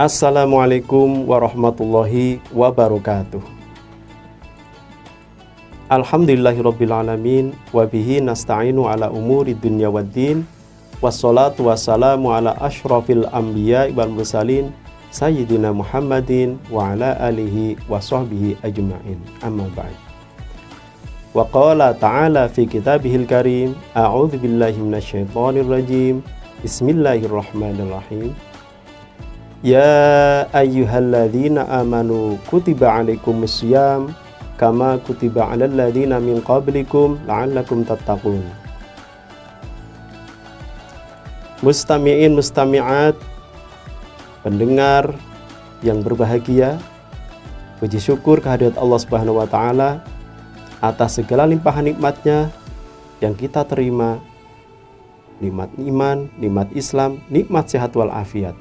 Assalamualaikum warahmatullahi wabarakatuh. Alhamdulillahirrabbilalamin. Wabihi nasta'inu ala umuri dunya waddin. Wassalatu wassalamu ala ashrafil anbiya wal mursalin Sayyidina Muhammadin wa ala alihi wa sahbihi ajma'in. Amma ba'd. Wa qala ta'ala fi kitabihil karim. A'udzu billahi minasyaitonir rajim. Bismillahirrahmanirrahim. Ya ayyuhalladzina amanu kutiba alaikumus syiyam kama kutiba alal ladzina min qablikum la'allakum tattaqun. Mustami'in mustami'at, pendengar yang berbahagia, puji syukur kehadirat Allah Subhanahu wa taala atas segala limpahan nikmatnya yang kita terima, nikmat iman, nikmat Islam, nikmat sehat wal afiat.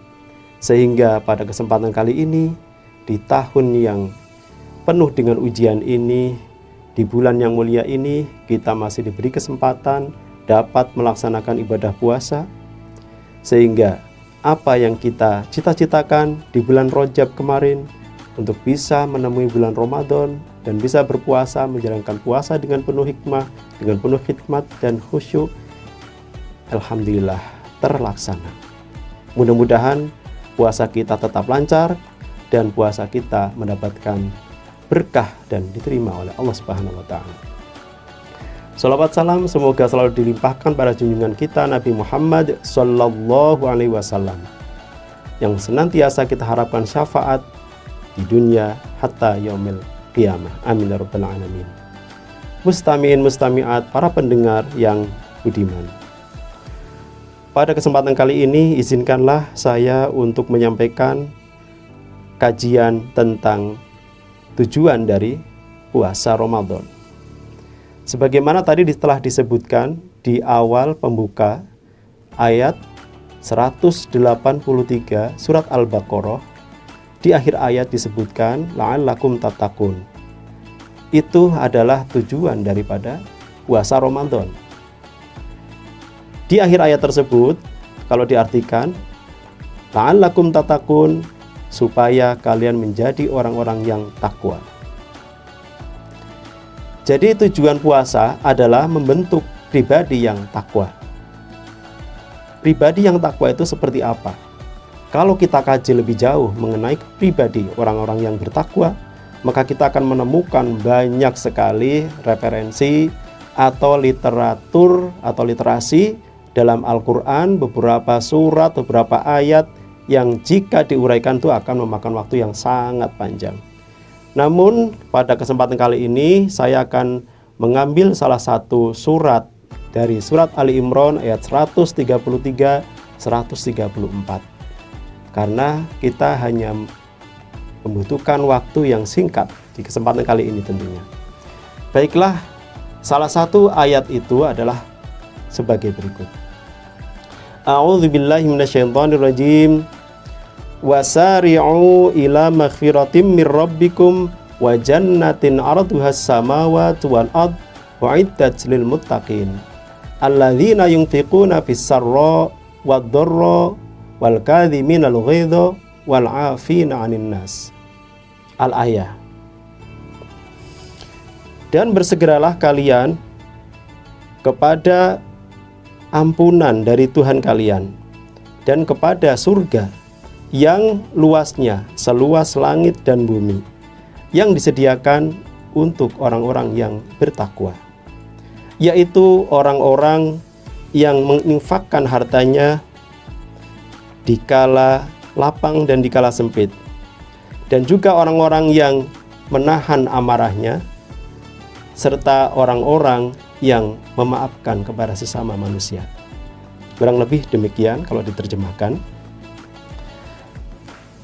Sehingga pada kesempatan kali ini, di tahun yang penuh dengan ujian ini, di bulan yang mulia ini, kita masih diberi kesempatan dapat melaksanakan ibadah puasa. Sehingga apa yang kita cita-citakan di bulan Rajab kemarin, untuk bisa menemui bulan Ramadan dan bisa berpuasa, menjalankan puasa dengan penuh hikmah, dengan penuh khidmat dan khusyuk, alhamdulillah terlaksana. Mudah-mudahan puasa kita tetap lancar dan puasa kita mendapatkan berkah dan diterima oleh Allah Subhanahu wa taala. Salawat salam semoga selalu dilimpahkan pada junjungan kita Nabi Muhammad sallallahu alaihi wasallam yang senantiasa kita harapkan syafaat di dunia hatta yaumil qiyamah. Amin ya rabbal alamin. Mustami'in mustami'at, para pendengar yang budiman. Pada kesempatan kali ini, izinkanlah saya untuk menyampaikan kajian tentang tujuan dari puasa Ramadan. Sebagaimana tadi telah disebutkan di awal pembuka ayat 183 surat Al-Baqarah, di akhir ayat disebutkan la'allakum tattaqun. Itu adalah tujuan daripada puasa Ramadan. Di akhir ayat tersebut, kalau diartikan, la'allakum tattaqun, supaya kalian menjadi orang-orang yang takwa. Jadi tujuan puasa adalah membentuk pribadi yang takwa. Pribadi yang takwa itu seperti apa? Kalau kita kaji lebih jauh mengenai pribadi orang-orang yang bertakwa, maka kita akan menemukan banyak sekali referensi atau literatur atau literasi dalam Al-Quran, beberapa surat, beberapa ayat yang jika diuraikan itu akan memakan waktu yang sangat panjang. Namun pada kesempatan kali ini saya akan mengambil salah satu surat dari surat Ali Imran ayat 133, 134. Karena kita hanya membutuhkan waktu yang singkat di kesempatan kali ini tentunya. Baiklah, salah satu ayat itu adalah sebagai berikut. A'udzu billahi minasyaitonir rajim. Wasari'u ila maghfiratin mir rabbikum wa jannatin 'arduhas samawati wal ard u'iddat lil muttaqin alladzina yunfiquna fis sarra wad dharra wal kadhiminal ghaidha wal 'afina 'anil nas. Al-ayah. Dan bersegeralah kalian kepada ampunan dari Tuhan kalian dan kepada surga yang luasnya seluas langit dan bumi, yang disediakan untuk orang-orang yang bertakwa, yaitu orang-orang yang menginfakkan hartanya di kala lapang dan di kala sempit, dan juga orang-orang yang menahan amarahnya, serta orang-orang yang memaafkan kepada sesama manusia. Kurang lebih demikian kalau diterjemahkan.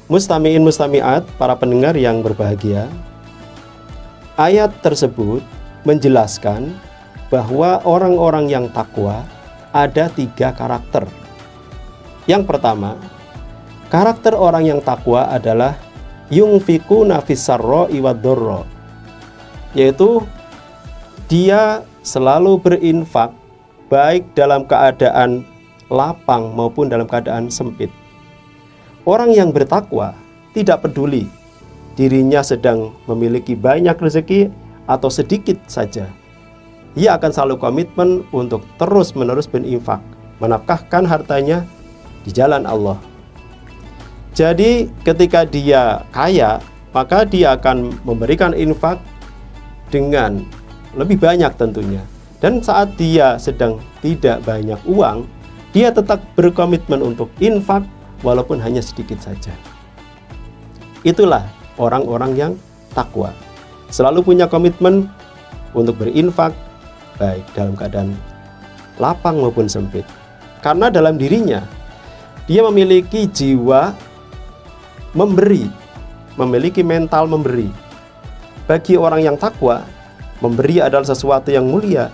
Mustami'in mustami'at, para pendengar yang berbahagia, ayat tersebut menjelaskan bahwa orang-orang yang takwa ada 3 karakter. Yang pertama, karakter orang yang takwa adalah yunfiquna fis sarra'i wad dharra, yaitu dia selalu berinfak baik dalam keadaan lapang maupun dalam keadaan sempit. Orang yang bertakwa tidak peduli dirinya sedang memiliki banyak rezeki atau sedikit saja. Ia akan selalu komitmen untuk terus-menerus berinfak, menafkahkan hartanya di jalan Allah. Jadi ketika dia kaya, maka dia akan memberikan infak dengan lebih banyak tentunya. Dan saat dia sedang tidak banyak uang, dia tetap berkomitmen untuk infak walaupun hanya sedikit saja. Itulah orang-orang yang takwa. Selalu punya komitmen untuk berinfak, baik dalam keadaan lapang maupun sempit. Karena dalam dirinya, dia memiliki jiwa memberi, memiliki mental memberi. Bagi orang yang takwa, memberi adalah sesuatu yang mulia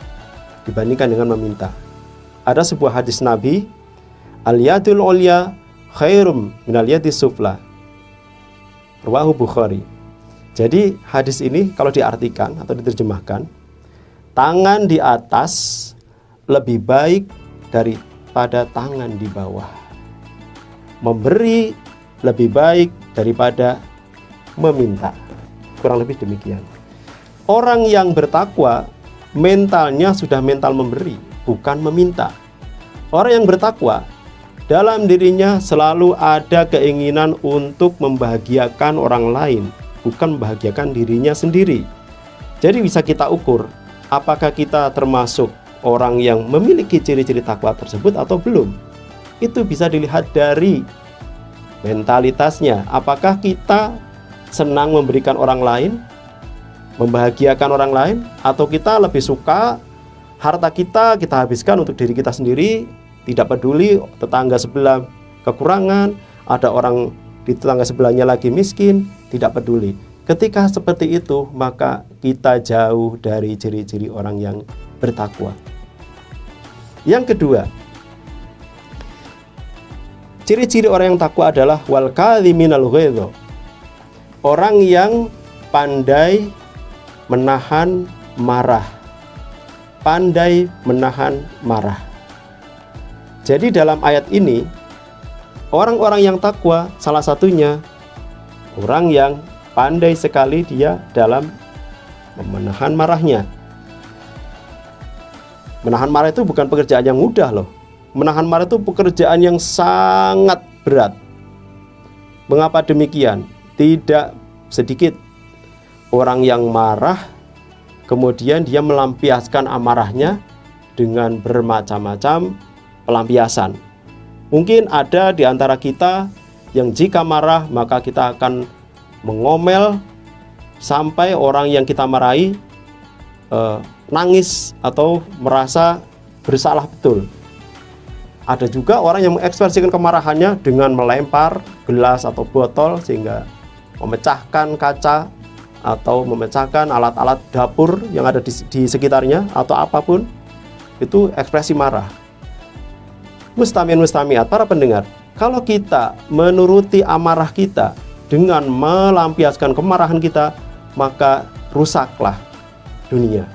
dibandingkan dengan meminta. Ada sebuah hadis Nabi, al-yadul ulya khairum minal yadis sufla, rawahu Bukhari. Jadi hadis ini kalau diartikan atau diterjemahkan, tangan di atas lebih baik daripada tangan di bawah. Memberi lebih baik daripada meminta. Kurang lebih demikian. Orang yang bertakwa mentalnya sudah mental memberi, bukan meminta. Orang yang bertakwa dalam dirinya selalu ada keinginan untuk membahagiakan orang lain, bukan membahagiakan dirinya sendiri. Jadi bisa kita ukur apakah kita termasuk orang yang memiliki ciri-ciri takwa tersebut atau belum. Itu bisa dilihat dari mentalitasnya. Apakah kita senang memberikan orang lain, membahagiakan orang lain, atau kita lebih suka harta kita habiskan untuk diri kita sendiri, tidak peduli tetangga sebelah kekurangan, ada orang di tetangga sebelahnya lagi miskin, tidak peduli. Ketika seperti itu, maka kita jauh dari ciri-ciri orang yang bertakwa. Yang kedua, ciri-ciri orang yang takwa adalah wal kadhiminal ghaidha. Orang yang pandai menahan marah. Pandai menahan marah. Jadi dalam ayat ini, orang-orang yang takwa salah satunya orang yang pandai sekali dia dalam menahan marahnya. Menahan marah itu bukan pekerjaan yang mudah loh. Menahan marah itu pekerjaan yang sangat berat. Mengapa demikian? Tidak sedikit orang yang marah, kemudian dia melampiaskan amarahnya dengan bermacam-macam pelampiasan. Mungkin ada di antara kita yang jika marah maka kita akan mengomel sampai orang yang kita marahi nangis atau merasa bersalah betul. Ada juga orang yang mengekspresikan kemarahannya dengan melempar gelas atau botol sehingga memecahkan kaca atau memecahkan alat-alat dapur yang ada di sekitarnya atau apapun. Itu ekspresi marah. Mustami'in mustami'at, para pendengar, kalau kita menuruti amarah kita dengan melampiaskan kemarahan kita, maka rusaklah dunia.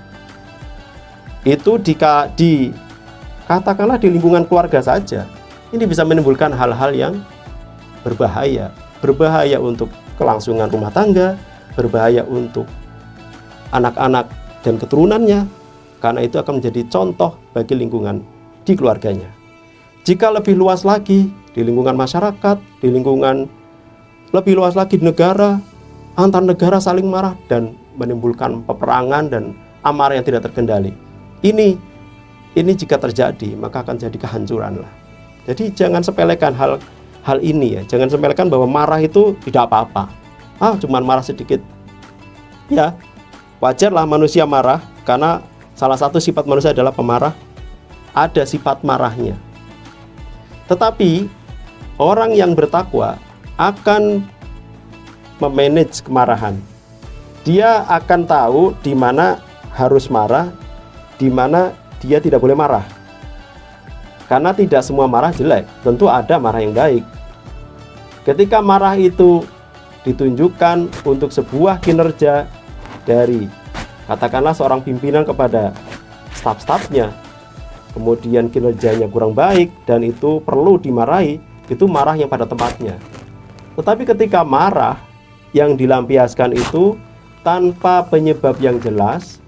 Itu katakanlah di lingkungan keluarga saja. Ini bisa menimbulkan hal-hal yang berbahaya. Berbahaya untuk kelangsungan rumah tangga, berbahaya untuk anak-anak dan keturunannya, karena itu akan menjadi contoh bagi lingkungan di keluarganya. Jika lebih luas lagi di lingkungan masyarakat, di lingkungan lebih luas lagi di negara, antar negara saling marah dan menimbulkan peperangan dan amarah yang tidak terkendali. Ini jika terjadi maka akan jadi kehancuran lah. Jadi jangan sepelekan hal ini ya. Jangan sepelekan bahwa marah itu tidak apa-apa. Cuman marah sedikit. Ya, wajarlah manusia marah karena salah satu sifat manusia adalah pemarah. Ada sifat marahnya. Tetapi orang yang bertakwa akan memanage kemarahan. Dia akan tahu di mana harus marah, di mana dia tidak boleh marah. Karena tidak semua marah jelek, tentu ada marah yang baik. Ketika marah itu ditunjukkan untuk sebuah kinerja dari katakanlah seorang pimpinan kepada staf-stafnya, kemudian kinerjanya kurang baik dan itu perlu dimarahi, itu marah yang pada tempatnya. Tetapi ketika marah yang dilampiaskan itu tanpa penyebab yang jelas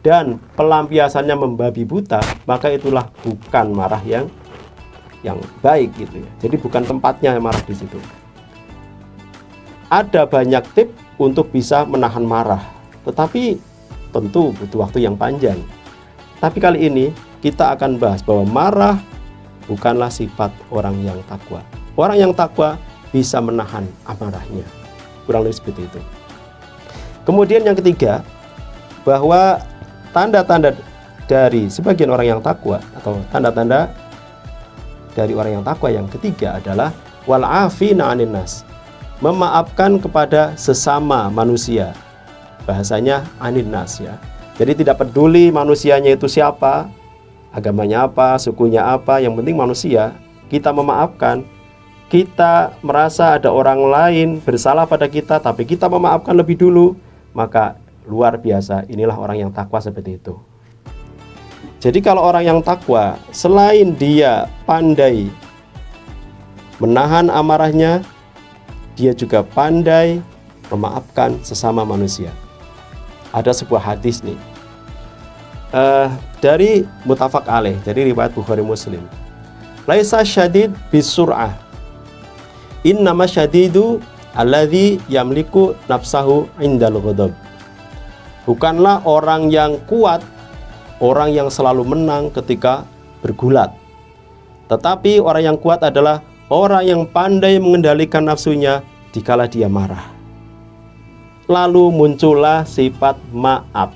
dan pelampiasannya membabi buta, maka itulah bukan marah yang baik gitu ya. Jadi bukan tempatnya marah di situ. Ada banyak tips untuk bisa menahan marah, tetapi tentu butuh waktu yang panjang. Tapi kali ini kita akan bahas bahwa marah bukanlah sifat orang yang takwa. Orang yang takwa bisa menahan amarahnya. Kurang lebih seperti itu. Kemudian yang ketiga, bahwa tanda-tanda dari sebagian orang yang takwa, atau tanda-tanda dari orang yang takwa yang ketiga adalah wal afina 'anin nas, memaafkan kepada sesama manusia. Bahasanya 'anin nas ya. Jadi tidak peduli manusianya itu siapa, agamanya apa, sukunya apa, yang penting manusia, kita memaafkan. Kita merasa ada orang lain bersalah pada kita, tapi kita memaafkan lebih dulu, maka luar biasa, inilah orang yang takwa seperti itu. Jadi kalau orang yang takwa, selain dia pandai menahan amarahnya, dia juga pandai memaafkan sesama manusia. Ada sebuah hadis nih, dari muttafaq alaih, dari riwayat Bukhari Muslim. Laisa syadid bisur'ah, innama syadidu alladzi yamliku nafsahu indal ghadab. Bukanlah orang yang kuat orang yang selalu menang ketika bergulat, tetapi orang yang kuat adalah orang yang pandai mengendalikan nafsunya dikala dia marah. Lalu muncullah sifat maaf.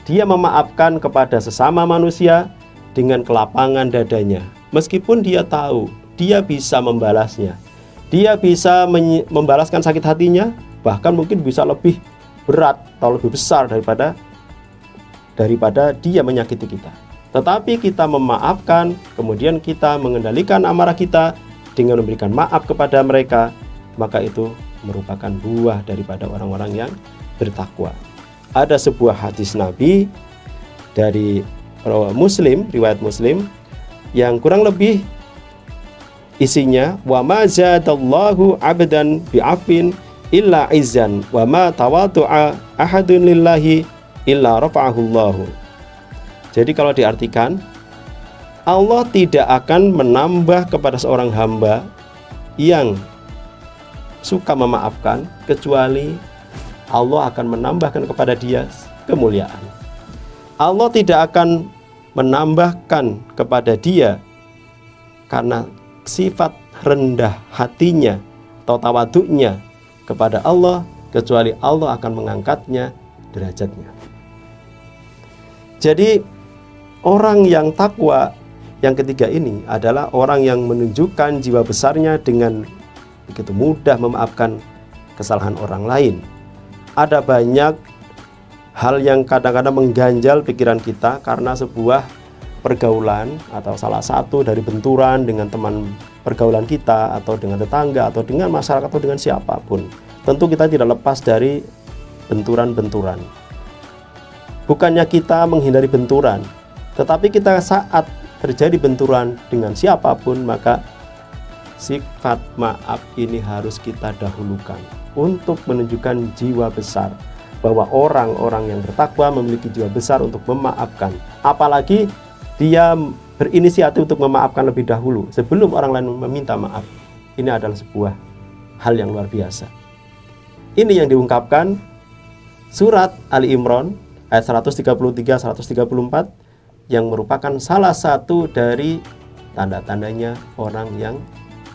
Dia memaafkan kepada sesama manusia dengan kelapangan dadanya, meskipun dia tahu dia bisa membalasnya. Dia bisa membalaskan sakit hatinya, bahkan mungkin bisa lebih berat atau lebih besar daripada dia menyakiti kita. Tetapi kita memaafkan, kemudian kita mengendalikan amarah kita dengan memberikan maaf kepada mereka, maka itu merupakan buah daripada orang-orang yang bertakwa. Ada sebuah hadis Nabi dari Muslim, riwayat Muslim, yang kurang lebih isinya, wa ma zadallahu 'abdan bi'afin illa izzan wa ma tawadu'a ahadun lillahi illa rafa'ahullahu. Jadi kalau diartikan, Allah tidak akan menambah kepada seorang hamba yang suka memaafkan kecuali Allah akan menambahkan kepada dia kemuliaan. Allah tidak akan menambahkan kepada dia karena sifat rendah hatinya atau tawaduknya kepada Allah, kecuali Allah akan mengangkatnya derajatnya. Jadi orang yang takwa yang ketiga ini adalah orang yang menunjukkan jiwa besarnya dengan begitu mudah memaafkan kesalahan orang lain. Ada banyak hal yang kadang-kadang mengganjal pikiran kita karena sebuah pergaulan atau salah satu dari benturan dengan teman pergaulan kita atau dengan tetangga atau dengan masyarakat atau dengan siapapun. Tentu kita tidak lepas dari benturan-benturan. Bukannya kita menghindari benturan, tetapi kita saat terjadi benturan dengan siapapun, maka sifat maaf ini harus kita dahulukan untuk menunjukkan jiwa besar, bahwa orang-orang yang bertakwa memiliki jiwa besar untuk memaafkan. Apalagi dia berinisiatif untuk memaafkan lebih dahulu sebelum orang lain meminta maaf. Ini adalah sebuah hal yang luar biasa. Ini yang diungkapkan surat Ali Imran ayat 133-134 yang merupakan salah satu dari tanda-tandanya orang yang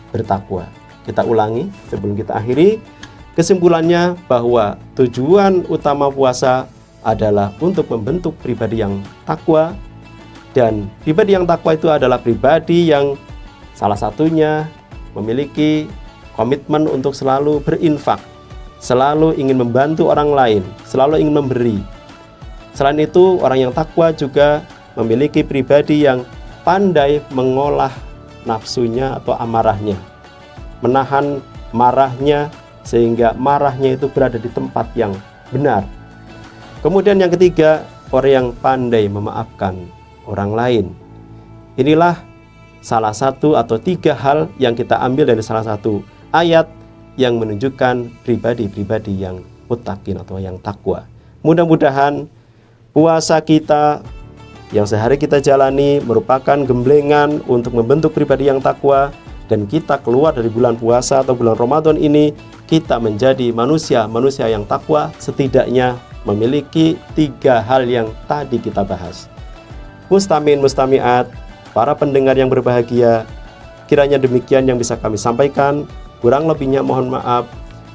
bertakwa. Kita ulangi sebelum kita akhiri. Kesimpulannya bahwa tujuan utama puasa adalah untuk membentuk pribadi yang takwa, dan pribadi yang takwa itu adalah pribadi yang salah satunya memiliki komitmen untuk selalu berinfak, selalu ingin membantu orang lain, selalu ingin memberi. Selain itu, orang yang takwa juga memiliki pribadi yang pandai mengolah nafsunya atau amarahnya, menahan marahnya sehingga marahnya itu berada di tempat yang benar. Kemudian yang ketiga, orang yang pandai memaafkan orang lain. Inilah salah satu atau tiga hal yang kita ambil dari salah satu ayat yang menunjukkan pribadi-pribadi yang muttaqin atau yang takwa. Mudah-mudahan puasa kita yang sehari kita jalani merupakan gemblengan untuk membentuk pribadi yang takwa, dan kita keluar dari bulan puasa atau bulan Ramadan ini kita menjadi manusia yang takwa, setidaknya memiliki 3 hal yang tadi kita bahas. Mustami'in mustami'at, para pendengar yang berbahagia, kiranya demikian yang bisa kami sampaikan. Kurang lebihnya mohon maaf.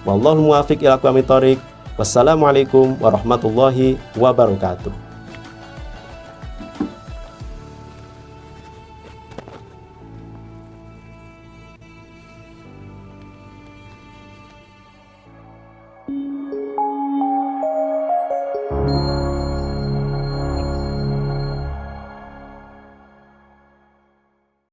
Wallahul muwaffiq ila aqwamit thoriq. Wassalamualaikum warahmatullahi wabarakatuh.